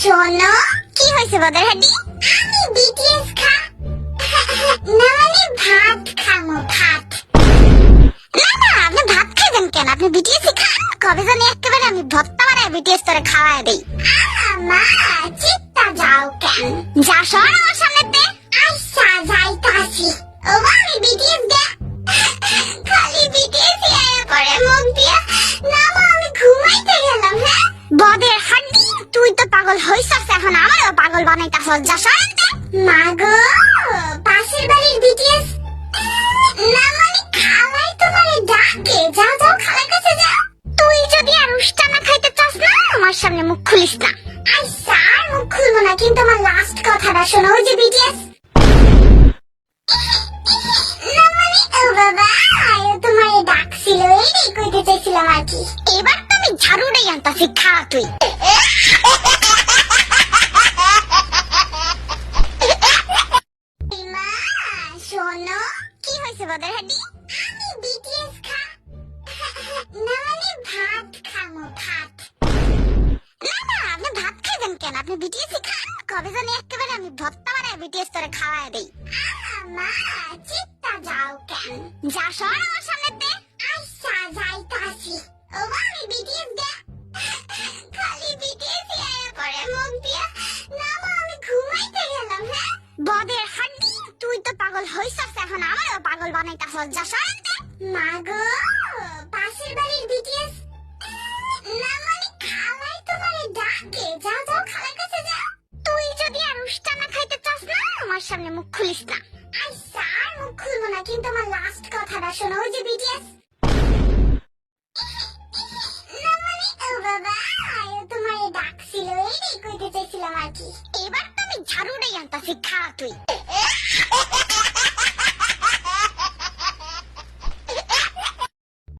শোনো, কি হয়েছে বদের হাড্ডি? আমি বিটিএস না মানে ভাত খামো, ভাত। না না, আপনি ভাত খাইবেন কেন? আপনি বিটিএস খান। কবে জানি একেবারে আমি ভত্তা বানায় বিটিএস তোরে খাওয়ায় দেই। মা চিত্তা যাও কেন? যা সর আমার সামনেতে। আচ্ছা যাইতাছি। ও আমি বিটিএস দে খালি বিটিএস আয়া করে মুখ দিয়া। না মা আমি ঘুমাইতে গেলাম। হ্যাঁ বদের হাড্ডি, তুই তো পাগল হইছস, এখন আমারও পাগল বানাইতাছস। যা সরতে। মা গো, পাশের বাড়ির বিটিএস না মানে খালাই তোমারে ডাকে। যাও যাও খালার কাছে যাও। তুই যদি আর উষ্টা না খাইতে চাস না, আমার সামনে মুখ খুলিস না। আচ্ছা আর মুখ খুলবো না, কিন্তু আমার লাস্ট কথাটা শোনো। ওই যে বিটিএস না মানে ও বাবা, তোমারে ডাকছিল, এই কইতে চাইছিলাম আর কি। এবার তো আমি ঝাড়ুটাই আনতাছি, খা তুই। মা শোনো, কি হয়েছে বদের হাড্ডি? আমি বিটিএস না মানে ভাত খামো, ভাত। না না, আপনি ভাত খাইবেন কেন? আপনি বিটিএস খান। কবে জানি একেবারে আমি ভত্তা বানায় বিটিএস তোরে খাওয়ায় দেই। মা চিত্তা যাও কেন? যা সর আমার সামনেতে। আচ্ছা যাইতাছি। ও আমি বিটিএস দে খালি বিটিএস আয়া করে মুখ দিয়া। না মা আমি ঘুমাইতে গেলাম। হ্যাঁ বদের হাড্ডি, তুই তো পাগল হইছস, এখন আমারও পাগল বানাইতাছস। যা সরতে। মা গো, পাশের বাড়ির বিটিএস না মানে খালাই তোমারে ডাকে। যাও যাও খালার কাছে যাও। তুই যদি আর উষ্টা না খাইতে চাস না, আমার সামনে মুখ খুলিস না। আচ্ছা আর মুখ খুলবো না, কিন্তু আমার লাস্ট কথাটা শোনো। ওই যে বিটিএস না মানে ও বাবা, তোমারে ডাকছিল, এই কইতে চাইছিলাম আর কি। এবার তো আমি ঝাড়ুটাই আনতাছি, খা তুই।